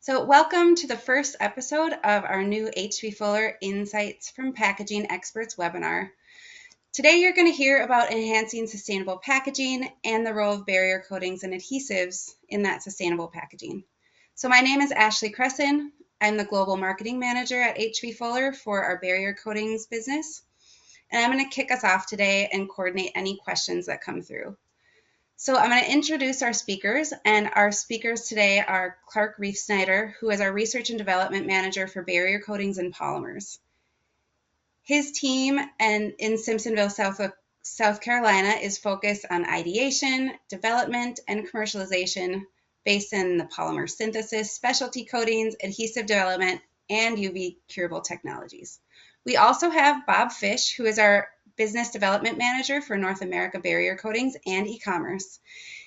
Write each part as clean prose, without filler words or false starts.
So, welcome to the first episode of our new H.B. Fuller Insights from Packaging Experts webinar. Today, you're going to hear about enhancing sustainable packaging and the role of barrier coatings and adhesives in that sustainable packaging. So, my name is Ashley Cresson. I'm the Global Marketing Manager at H.B. Fuller for our barrier coatings business. And I'm going to kick us off today and coordinate any questions that come through. So I'm going to introduce our speakers, and our speakers today are Clark Reef-Snyder, who is our Research and Development Manager for Barrier Coatings and Polymers. His team in Simpsonville, South Carolina is focused on ideation, development, and commercialization based in the polymer synthesis, specialty coatings, adhesive development, and UV curable technologies. We also have Bob Fish, who is our Business Development Manager for North America Barrier Coatings and e-commerce.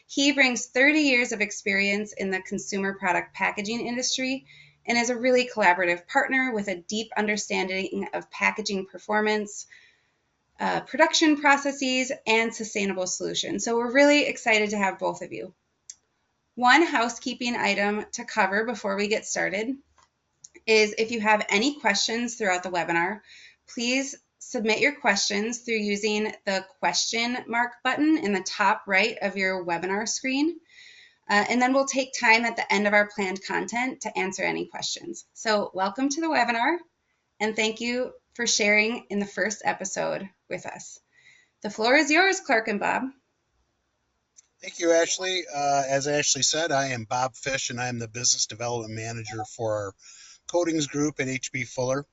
He brings 30 years of experience in the consumer product packaging industry and is a really collaborative partner with a deep understanding of packaging performance, production processes, and sustainable solutions. So we're really excited to have both of you. One housekeeping item to cover before we get started is if you have any questions throughout the webinar, please submit your questions through using the question mark button in the top right of your webinar screen. And then we'll take time at the end of our planned content to answer any questions. So welcome to the webinar, and thank you for sharing in the first episode with us. The floor is yours, Clark and Bob. Thank you, Ashley. As Ashley said, I am Bob Fish, and I'm the Business Development Manager for our Coatings Group at H.B. Fuller.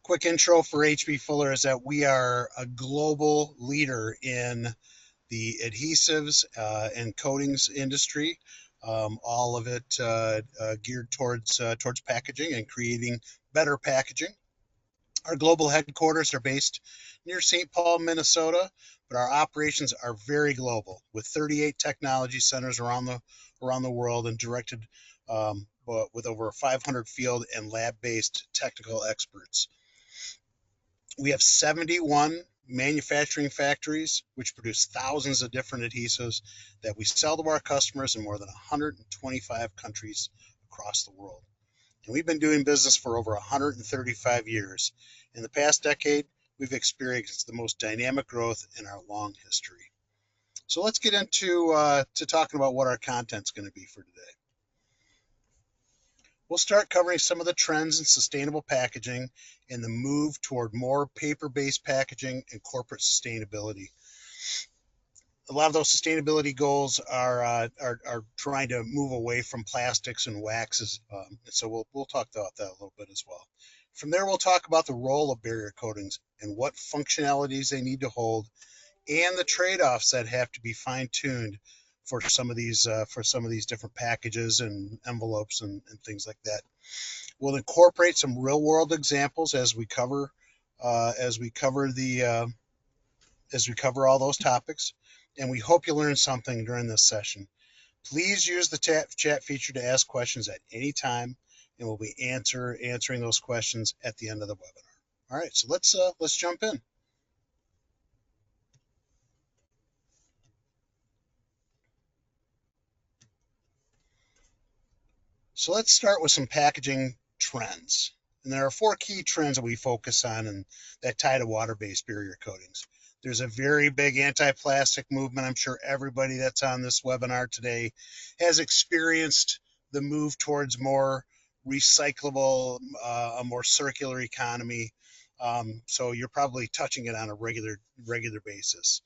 Quick intro for H.B. Fuller is that we are a global leader in the adhesives and coatings industry, all of it geared towards packaging and creating better packaging. Our global headquarters are based near St. Paul, Minnesota, but our operations are very global, with 38 technology centers around the world and directed with over 500 field and lab-based technical experts. We have 71 manufacturing factories, which produce thousands of different adhesives that we sell to our customers in more than 125 countries across the world. And we've been doing business for over 135 years. In the past decade, we've experienced the most dynamic growth in our long history. So let's get into to talking about what our content's going to be for today. We'll start covering some of the trends in sustainable packaging and the move toward more paper-based packaging and corporate sustainability. A lot of those sustainability goals are trying to move away from plastics and waxes, so we'll talk about that a little bit as well. From there, we'll talk about the role of barrier coatings and what functionalities they need to hold, and the trade-offs that have to be fine-tuned for some of these different packages and envelopes and things like that. We'll incorporate some real-world examples as we cover all those topics, and we hope you learn something during this session. Please use the chat feature to ask questions at any time, and we'll be answering those questions at the end of the webinar. All right, so let's jump in. So let's start with some packaging trends. And there are 4 key trends that we focus on and that tie to water-based barrier coatings. There's a very big anti-plastic movement. I'm sure everybody that's on this webinar today has experienced the move towards more recyclable, a more circular economy. So you're probably touching it on a regular basis.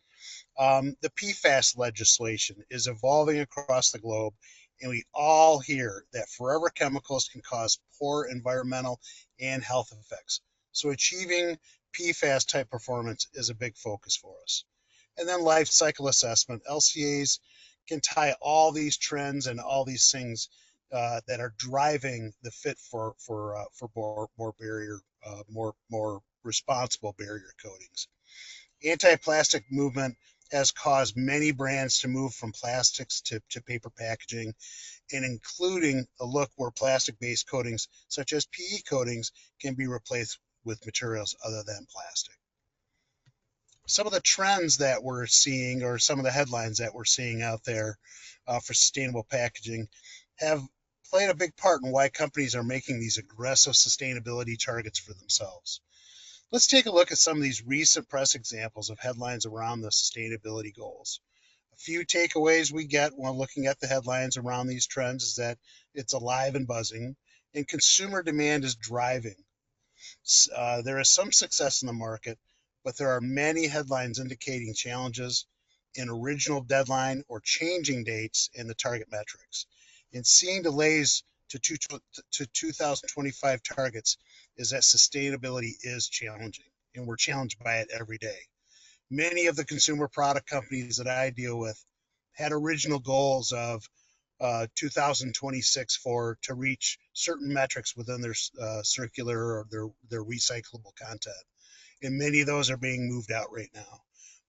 The PFAS legislation is evolving across the globe, and we all hear that forever chemicals can cause poor environmental and health effects. So achieving PFAS type performance is a big focus for us. And then life cycle assessment. LCAs can tie all these trends and all these things that are driving the fit for more responsible barrier coatings. Anti-plastic movement has caused many brands to move from plastics to paper packaging, and including a look where plastic-based coatings, such as PE coatings, can be replaced with materials other than plastic. Some of the trends that we're seeing, or some of the headlines that we're seeing out there for sustainable packaging, have played a big part in why companies are making these aggressive sustainability targets for themselves. Let's take a look at some of these recent press examples of headlines around the sustainability goals. A few takeaways we get while looking at the headlines around these trends is that it's alive and buzzing, and consumer demand is driving. There is some success in the market, but there are many headlines indicating challenges in original deadline or changing dates in the target metrics. And seeing delays to 2025 targets is that sustainability is challenging, and we're challenged by it every day. Many of the consumer product companies that I deal with had original goals of 2026 for to reach certain metrics within their circular or their recyclable content, and many of those are being moved out right now.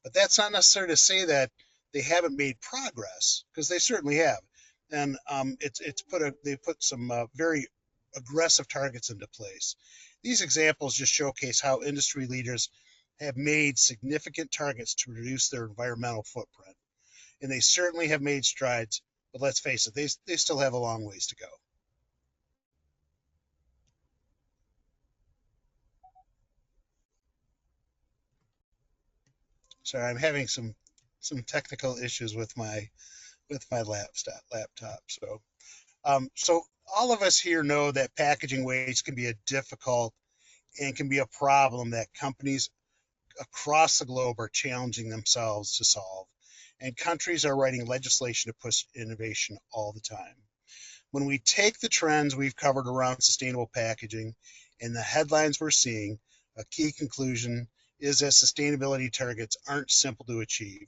But that's not necessarily to say that they haven't made progress, because they certainly have, and they put some very aggressive targets into place. These examples just showcase how industry leaders have made significant targets to reduce their environmental footprint, and they certainly have made strides. But let's face it, they still have a long ways to go. Sorry, I'm having some technical issues with my laptop. So all of us here know that packaging waste can be a difficult and can be a problem that companies across the globe are challenging themselves to solve, and countries are writing legislation to push innovation all the time. When we take the trends we've covered around sustainable packaging and the headlines we're seeing, a key conclusion is that sustainability targets aren't simple to achieve.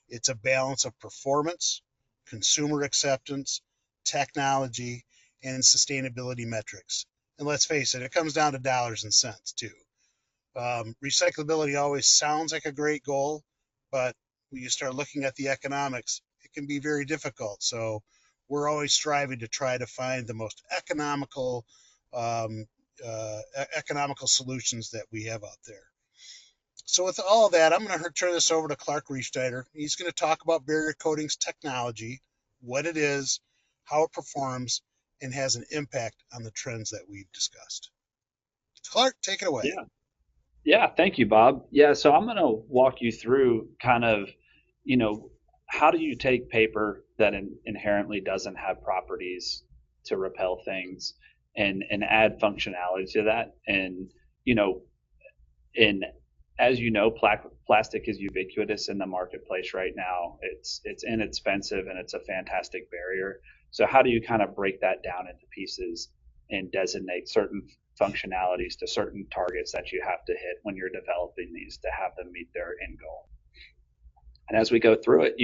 It's a balance of performance, consumer acceptance, technology, and sustainability metrics. And let's face it, it comes down to dollars and cents too. Recyclability always sounds like a great goal, but when you start looking at the economics, it can be very difficult. So we're always striving to try to find the most um, economical solutions that we have out there. So with all of that, I'm going to turn this over to Clark Riefsteiner. He's going to talk about barrier coatings technology, what it is, how it performs, and has an impact on the trends that we've discussed. Clark, take it away. Yeah. Yeah, thank you, Bob. Yeah, so I'm going to walk you through kind of, you know, how do you take paper that inherently doesn't have properties to repel things and add functionality to that. And, you know, and as you know, plastic is ubiquitous in the marketplace right now. It's inexpensive and it's a fantastic barrier. So how do you kind of break that down into pieces and designate certain functionalities to certain targets that you have to hit when you're developing these to have them meet their end goal? And as we go through it,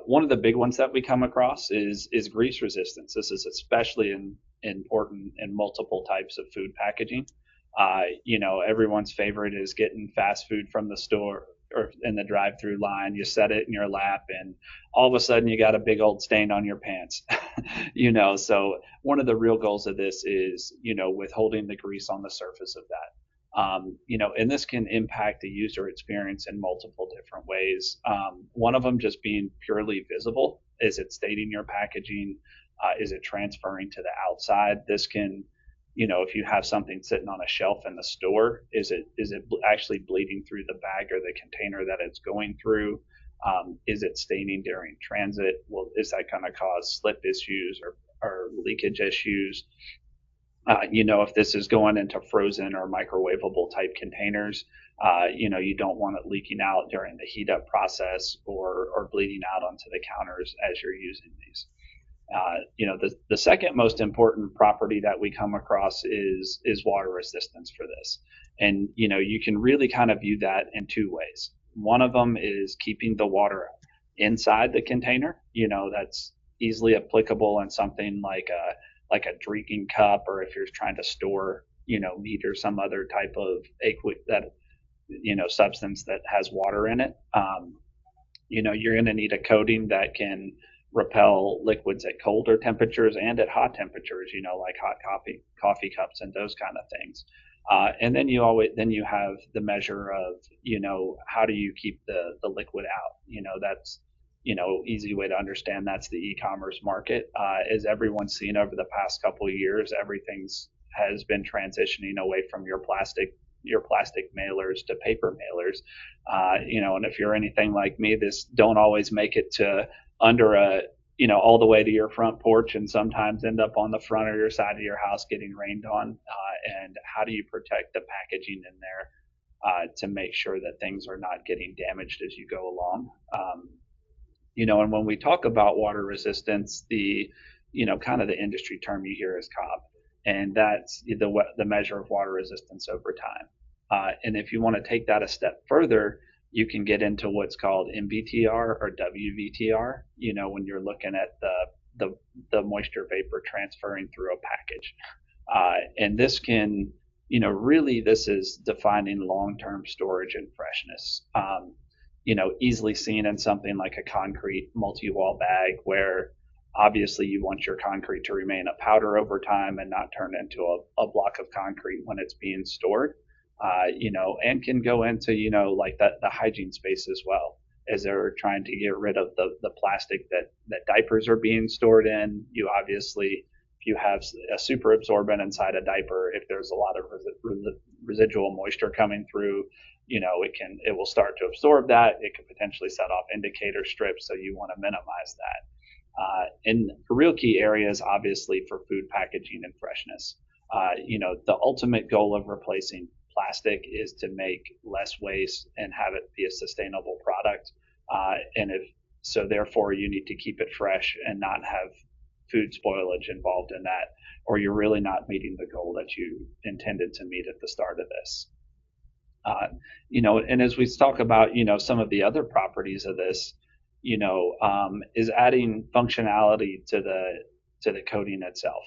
one of the big ones that we come across is grease resistance. This is especially important in multiple types of food packaging. Everyone's favorite is getting fast food from the store or in the drive-through line. You set it in your lap, and all of a sudden you got a big old stain on your pants. So one of the real goals of this is withholding the grease on the surface of that. And this can impact the user experience in multiple different ways. One of them just being purely visible. Is it stating your packaging? Is it transferring to the outside? This can, if you have something sitting on a shelf in the store, is it actually bleeding through the bag or the container that it's going through? Is it staining during transit? Well, is that going to cause slip issues or leakage issues? If this is going into frozen or microwavable type containers, you don't want it leaking out during the heat up process or bleeding out onto the counters as you're using these. The second most important property that we come across is water resistance for this. And, you can really kind of view that in two ways. One of them is keeping the water inside the container. That's easily applicable in something like a drinking cup, or if you're trying to store, meat or some other type of substance that has water in it. You're going to need a coating that can repel liquids at colder temperatures and at hot temperatures, like hot coffee cups and those kind of things. And then you have the measure of, how do you keep the liquid out? That's, easy way to understand that's the e-commerce market. As everyone's seen over the past couple of years, everything's has been transitioning away from your plastic mailers to paper mailers. And if you're anything like me, this don't always make it to under a all the way to your front porch, and sometimes end up on the front or your side of your house getting rained on. And how do you protect the packaging in there to make sure that things are not getting damaged as you go along? And when we talk about water resistance, the kind of the industry term you hear is COB, and that's the measure of water resistance over time. And if you want to take that a step further, you can get into what's called MVTR or WVTR. When you're looking at the moisture vapor transferring through a package, and this can, really this is defining long-term storage and freshness. Easily seen in something like a concrete multi-wall bag, where obviously you want your concrete to remain a powder over time and not turn into a block of concrete when it's being stored. And can go into, like the hygiene space as well, as they're trying to get rid of the plastic that diapers are being stored in. You obviously, if you have a super absorbent inside a diaper, if there's a lot of residual moisture coming through, it will start to absorb that. It could potentially set off indicator strips, so you want to minimize that. And a real key area is obviously for food packaging and freshness. The ultimate goal of replacing plastic is to make less waste and have it be a sustainable product. And if so, therefore, you need to keep it fresh and not have food spoilage involved in that, or you're really not meeting the goal that you intended to meet at the start of this. And as we talk about, some of the other properties of this, is adding functionality to the coating itself.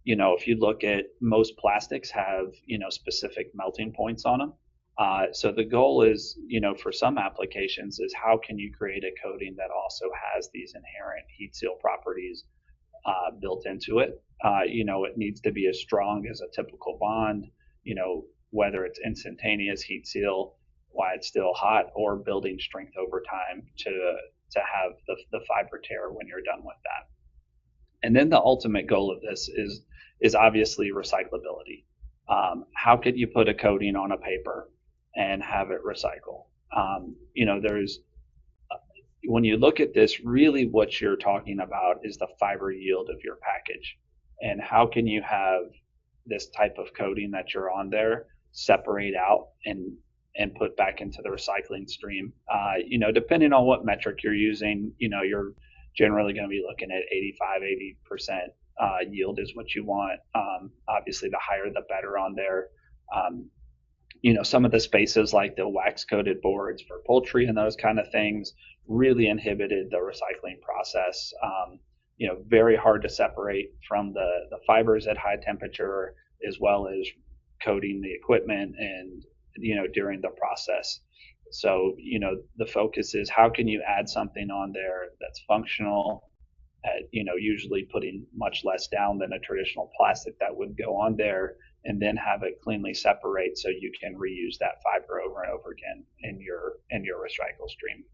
If you look at most plastics have, specific melting points on them. So the goal is, for some applications, is how can you create a coating that also has these inherent heat seal properties built into it. It needs to be as strong as a typical bond, whether it's instantaneous heat seal while it's still hot, or building strength over time to have the fiber tear when you're done with that. And then the ultimate goal of this is obviously recyclability. How could you put a coating on a paper and have it recycle? There's when you look at this, really what you're talking about is the fiber yield of your package, and how can you have this type of coating that you're on there separate out and put back into the recycling stream. Depending on what metric you're using, you're generally going to be looking at 85-80% yield is what you want. Obviously, the higher the better on there. Some of the spaces like the wax coated boards for poultry and those kind of things really inhibited the recycling process. Very hard to separate from the fibers at high temperature, as well as coating the equipment and during the process. So the focus is how can you add something on there that's functional at usually putting much less down than a traditional plastic that would go on there, and then have it cleanly separate so you can reuse that fiber over and over again in your recycle stream.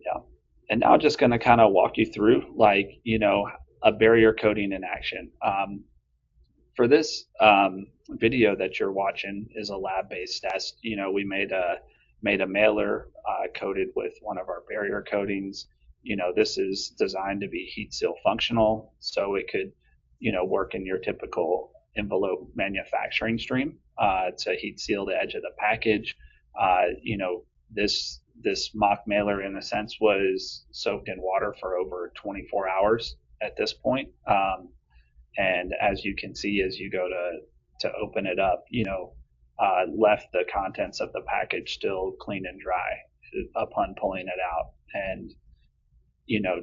Yeah. And now just going to kind of walk you through a barrier coating in action. For this video that you're watching is a lab-based test. We made a mailer coated with one of our barrier coatings. This is designed to be heat seal functional, so it could, work in your typical envelope manufacturing stream to heat seal the edge of the package. This mock mailer, in a sense, was soaked in water for over 24 hours at this point. And as you can see, as you go to open it up, left the contents of the package still clean and dry upon pulling it out. And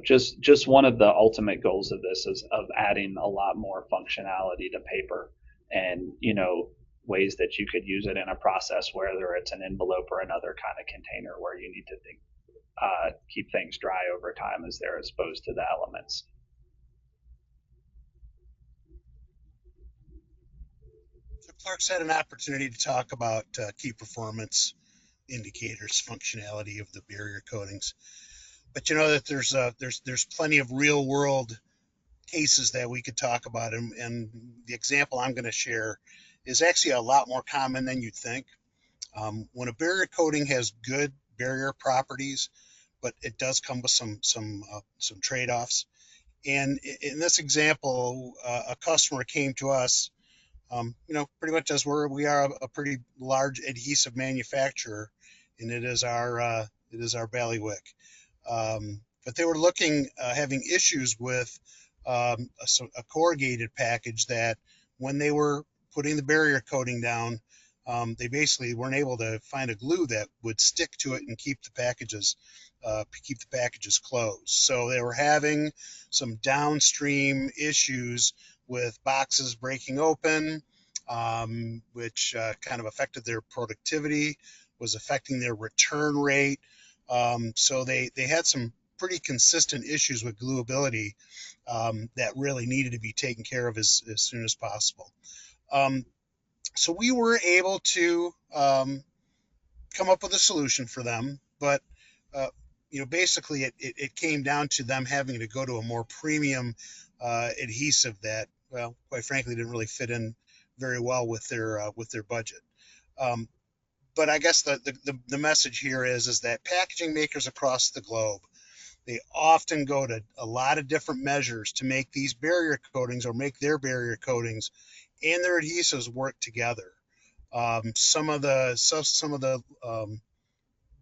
just one of the ultimate goals of this is of adding a lot more functionality to paper, and ways that you could use it in a process, whether it's an envelope or another kind of container where you need to keep things dry over time as they're exposed to the elements. So Clark's had an opportunity to talk about key performance indicators, functionality of the barrier coatings. But you know that there's plenty of real world cases that we could talk about, and the example I'm going to share is actually a lot more common than you'd think. When a barrier coating has good barrier properties, but it does come with some trade-offs. And in this example, a customer came to us, pretty much as we are a pretty large adhesive manufacturer, and it is our bailiwick. But they were having issues with a corrugated package that when they were putting the barrier coating down, they basically weren't able to find a glue that would stick to it and keep the packages closed. So they were having some downstream issues with boxes breaking open, which kind of affected their productivity, was affecting their return rate. So they had some pretty consistent issues with glueability that really needed to be taken care of as soon as possible. So we were able to come up with a solution for them, but basically it came down to them having to go to a more premium adhesive that, well, quite frankly, didn't really fit in very well with their budget. But I guess the message here is that packaging makers across the globe, they often go to a lot of different measures to make these barrier coatings or make their barrier coatings and their adhesives work together. Some of the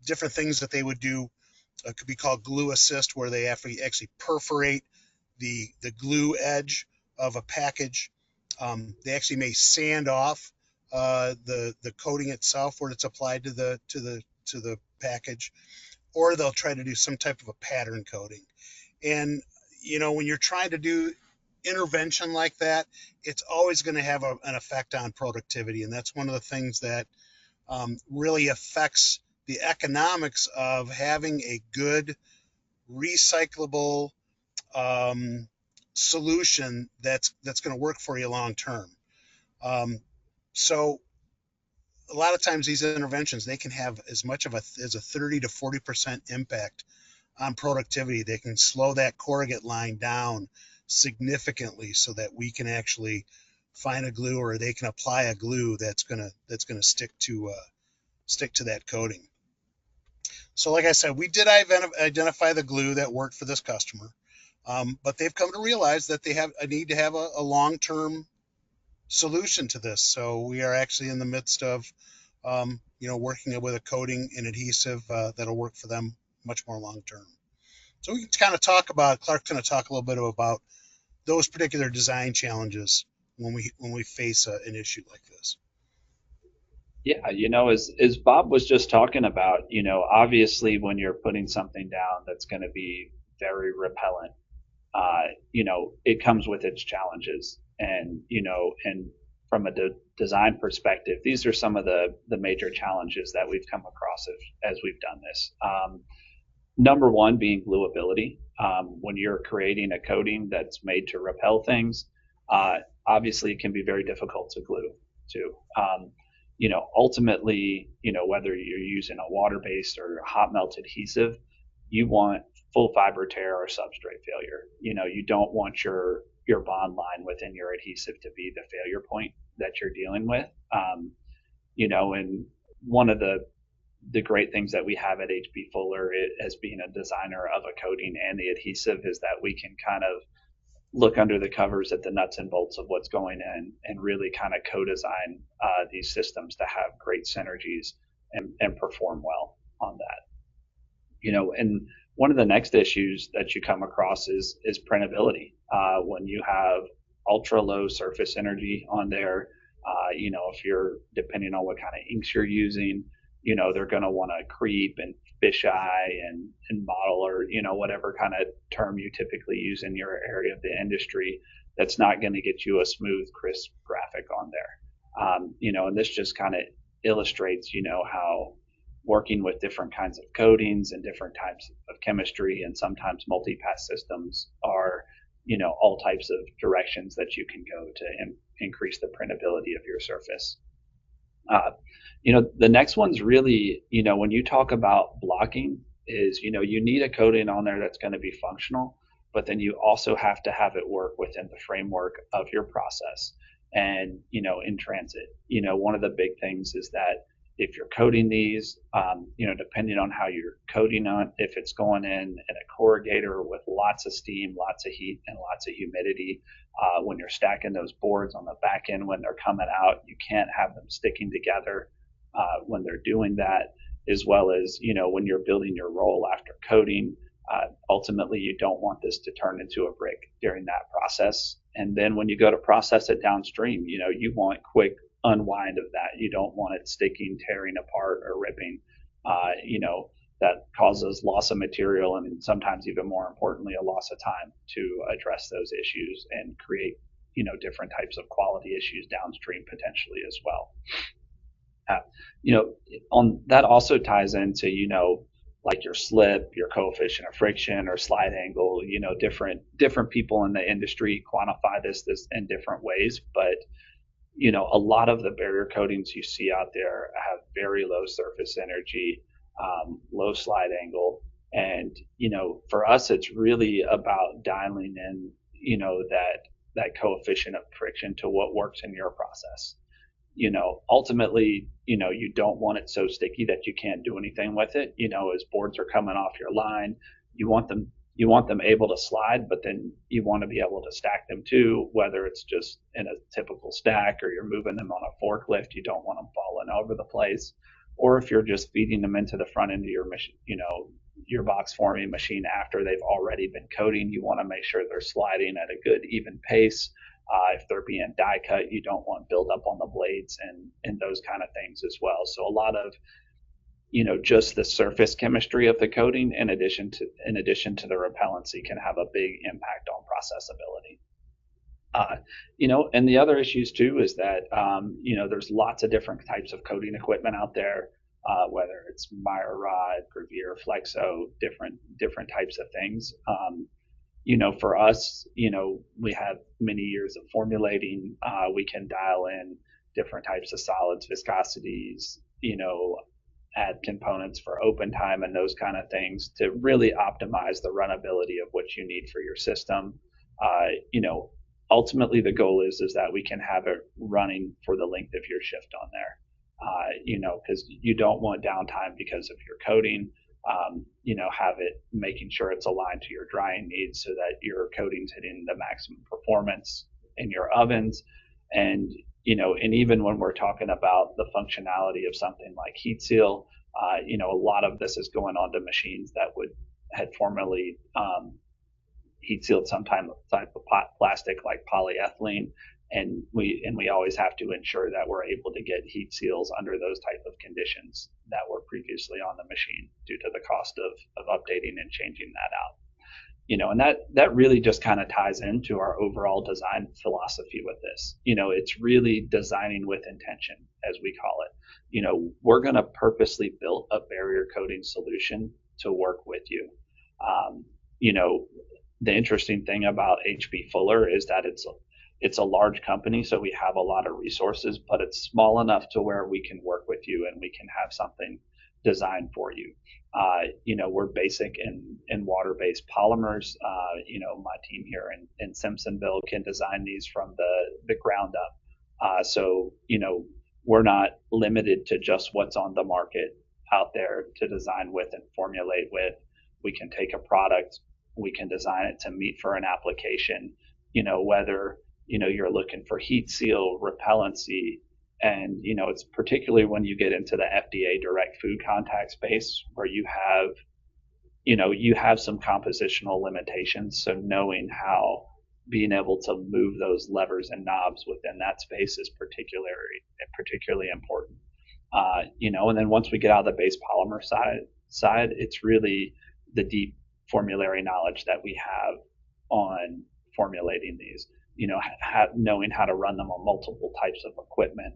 different things that they would do could be called glue assist, where they actually perforate the glue edge of a package. They actually may sand off the coating itself where it's applied to the package, or they'll try to do some type of a pattern coating. And when you're trying to do intervention like that, it's always going to have an effect on productivity, and that's one of the things that really affects the economics of having a good recyclable solution that's going to work for you long term. So a lot of times these interventions, they can have as much as a 30 to 40% impact on productivity. They can slow that corrugate line down significantly so that we can actually find a glue, or they can apply a glue that's gonna stick to that coating. So like I said, we did identify the glue that worked for this customer, but they've come to realize that they have a need to have a long-term solution to this. So we are actually in the midst of working with a coating and adhesive that'll work for them much more long-term. So we can kind of Clark's going to talk a little bit about those particular design challenges when we face an issue like this. Yeah, as Bob was just talking about, obviously when you're putting something down that's going to be very repellent, it comes with its challenges. And from a design perspective, these are some of the major challenges that we've come across as we've done this. Number one being glueability. When you're creating a coating that's made to repel things, obviously it can be very difficult to glue too. Ultimately, whether you're using a water-based or a hot melt adhesive, you want full fiber tear or substrate failure. You don't want your bond line within your adhesive to be the failure point that you're dealing with. And one of the great things that we have at H.B. Fuller as being a designer of a coating and the adhesive is that we can kind of look under the covers at the nuts and bolts of what's going in and really kind of co-design these systems to have great synergies and perform well on that. And one of the next issues that you come across is printability. When you have ultra low surface energy on there, if you're depending on what kind of inks you're using, they're going to want to creep and fisheye and model, or whatever kind of term you typically use in your area of the industry. That's not going to get you a smooth, crisp graphic on there. And this just kind of illustrates how working with different kinds of coatings and different types of chemistry and sometimes multi-pass systems are all types of directions that you can go to increase the printability of your surface. Uh, the next one's really, when you talk about blocking, is, you need a coating on there that's going to be functional, but then you also have to have it work within the framework of your process and, in transit. One of the big things is that if you're coating these, depending on how you're coating on, if it's going in a corrugator with lots of steam, lots of heat, and lots of humidity, when you're stacking those boards on the back end, when they're coming out, you can't have them sticking together when they're doing that, as well as, when you're building your roll after coating. Ultimately, you don't want this to turn into a brick during that process. And then when you go to process it downstream, you want quick unwind of that. You don't want it sticking, tearing apart, or ripping. That causes loss of material and sometimes, even more importantly, a loss of time to address those issues and create, different types of quality issues downstream potentially as well. Uh, on that also ties into, like your slip, your coefficient of friction or slide angle. Different people in the industry quantify this in different ways, but a lot of the barrier coatings you see out there have very low surface energy, low slide angle, and for us, it's really about dialing in, that coefficient of friction to what works in your process. Ultimately, you don't want it so sticky that you can't do anything with it. As boards are coming off your line, you want them able to slide, but then you want to be able to stack them too, whether it's just in a typical stack or you're moving them on a forklift. You don't want them falling over the place. Or if you're just feeding them into the front end of your machine, your box forming machine after they've already been coating, you want to make sure they're sliding at a good even pace. If they're being die cut, you don't want buildup on the blades and those kind of things as well. So a lot of, just the surface chemistry of the coating, in addition to the repellency, can have a big impact on processability. And the other issues too is that, there's lots of different types of coating equipment out there, whether it's Meyer Rod, Gravure, Flexo, different types of things. For us, we have many years of formulating. We can dial in different types of solids, viscosities, add components for open time and those kind of things to really optimize the runnability of what you need for your system. Uh, you know, Ultimately the goal is that we can have it running for the length of your shift on there. Because you don't want downtime because of your coating. Have it making sure it's aligned to your drying needs so that your coating's hitting the maximum performance in your ovens. And even when we're talking about the functionality of something like heat seal, a lot of this is going on to machines that had formerly heat sealed some type of plastic like polyethylene, and we always have to ensure that we're able to get heat seals under those type of conditions that were previously on the machine due to the cost of updating and changing that out. And that really just kind of ties into our overall design philosophy with this. It's really designing with intention, as we call it. We're going to purposely build a barrier coating solution to work with you. um, you know the interesting thing about H.B. Fuller is that it's a large company, so we have a lot of resources, but it's small enough to where we can work with you and we can have something designed for you. We're basic in water-based polymers. My team here in Simpsonville can design these from the ground up. We're not limited to just what's on the market out there to design with and formulate with. We can take a product, we can design it to meet for an application, whether, you're looking for heat seal, repellency, and, it's particularly when you get into the FDA direct food contact space where you have some compositional limitations. So knowing how being able to move those levers and knobs within that space is particularly important. And then once we get out of the base polymer side, it's really the deep formulary knowledge that we have on formulating these. Knowing how to run them on multiple types of equipment,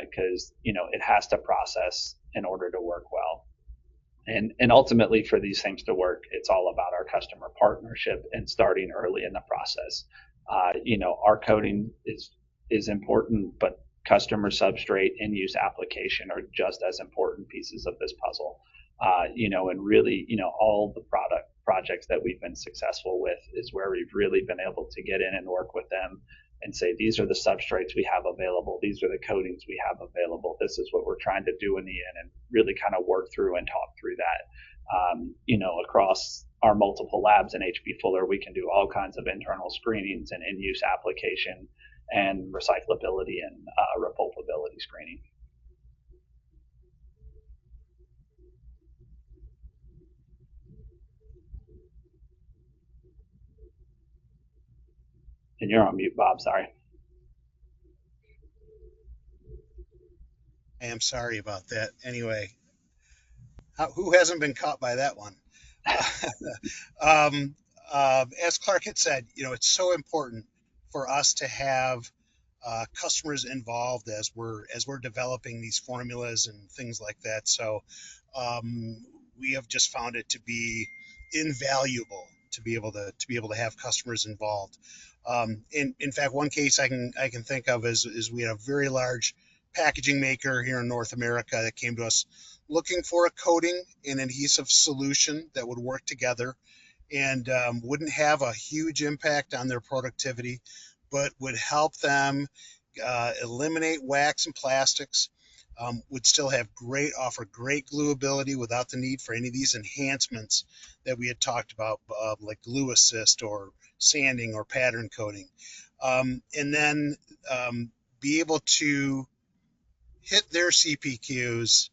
because it has to process in order to work well. And ultimately, for these things to work, it's all about our customer partnership and starting early in the process. Our coding is important, but customer substrate and use application are just as important pieces of this puzzle. And really, all the product projects that we've been successful with is where we've really been able to get in and work with them and say, these are the substrates we have available. These are the coatings we have available. This is what we're trying to do in the end, and really kind of work through and talk through that. Across our multiple labs in HB Fuller, we can do all kinds of internal screenings and in-use application and recyclability and repulpability screening. And you're on mute, Bob. Sorry. I am sorry about that. Anyway, who hasn't been caught by that one? As Clark had said, it's so important for us to have customers involved as we're developing these formulas and things like that. So we have just found it to be invaluable to be able to have customers involved. In fact, one case I can think of is we had a very large packaging maker here in North America that came to us looking for a coating and adhesive solution that would work together and wouldn't have a huge impact on their productivity, but would help them eliminate wax and plastics, would still offer great gluability without the need for any of these enhancements that we had talked about, like glue assist or sanding or pattern coating. And then be able to hit their CPQs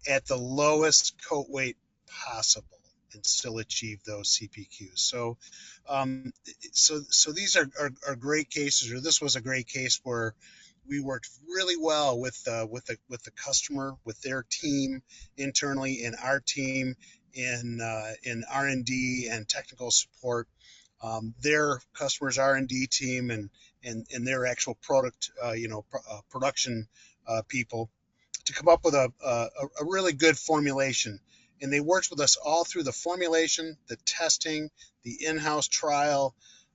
at the lowest coat weight possible and still achieve those CPQs. So these are great cases, or this was a great case where we worked really well with the customer, with their team internally, and our team in R&D and technical support, their customers R&D team and their actual product production people, to come up with a really good formulation. And they worked with us all through the formulation, the testing, the in-house trial,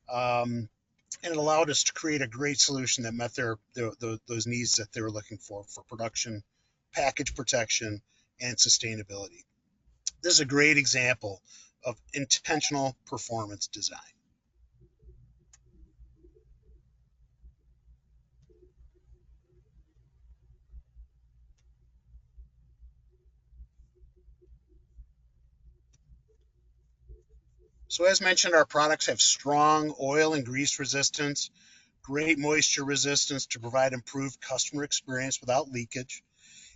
and it allowed us to create a great solution that met those needs that they were looking for production, package protection, and sustainability. This is a great example of intentional performance design. So as mentioned, our products have strong oil and grease resistance, great moisture resistance to provide improved customer experience without leakage.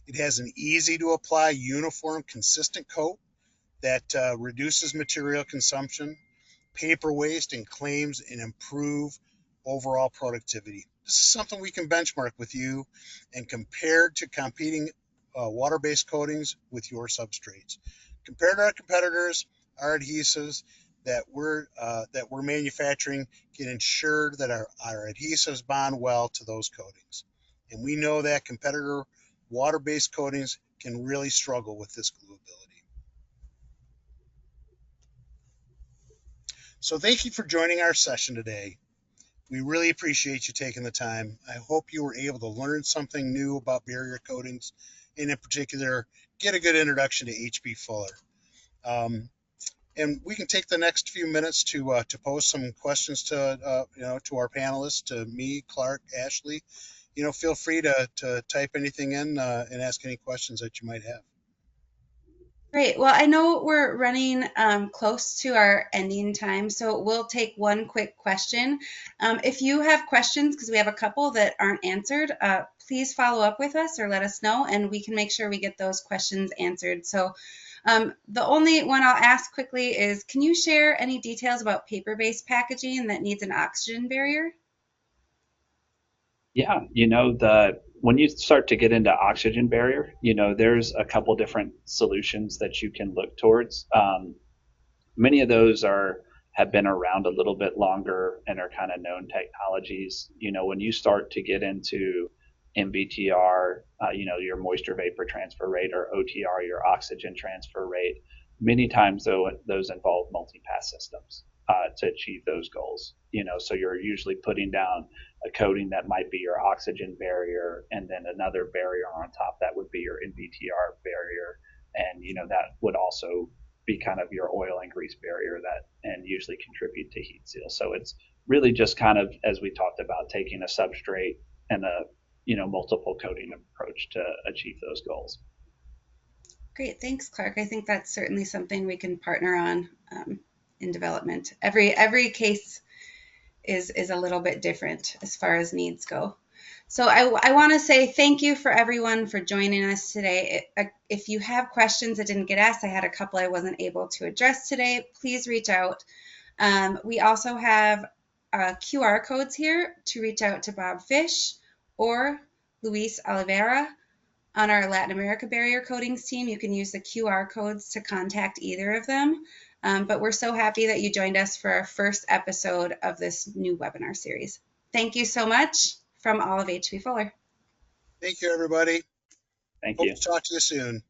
It has an easy to apply, uniform, consistent coat that reduces material consumption, paper waste, and claims and improve overall productivity. This is something we can benchmark with you and compare to competing water-based coatings with your substrates. Compared to our competitors, our adhesives that we're manufacturing can ensure that our adhesives bond well to those coatings. And we know that competitor water-based coatings can really struggle with this gluability. So thank you for joining our session today. We really appreciate you taking the time. I hope you were able to learn something new about barrier coatings, and in particular, get a good introduction to HB Fuller. And we can take the next few minutes to pose some questions to our panelists, to me, Clark, Ashley. Feel free to type anything in and ask any questions that you might have. Great. Well, I know we're running close to our ending time, so we'll take one quick question. If you have questions, because we have a couple that aren't answered, please follow up with us or let us know, and we can make sure we get those questions answered. So the only one I'll ask quickly is, can you share any details about paper-based packaging that needs an oxygen barrier? Yeah, when you start to get into oxygen barrier, there's a couple different solutions that you can look towards. Many of those have been around a little bit longer and are kind of known technologies. When you start to get into MVTR, your moisture vapor transfer rate, or OTR, your oxygen transfer rate, many times those involve multi-pass systems. to achieve those goals. So you're usually putting down a coating that might be your oxygen barrier, and then another barrier on top that would be your NVTR barrier, and that would also be kind of your oil and grease barrier that and usually contribute to heat seal. So it's really just kind of, as we talked about, taking a substrate and a multiple coating approach to achieve those goals. Great, thanks, Clark. I think that's certainly something we can partner on in development. Every case is a little bit different as far as needs go. So I want to say thank you for everyone for joining us today. If you have questions that didn't get asked, I had a couple I wasn't able to address today, please reach out. We also have QR codes here to reach out to Bob Fish or Luis Oliveira. On our Latin America barrier coatings team, you can use the QR codes to contact either of them. But we're so happy that you joined us for our first episode of this new webinar series. Thank you so much from all of H.B. Fuller. Thank you, everybody. Thank Hope you. to talk to you soon.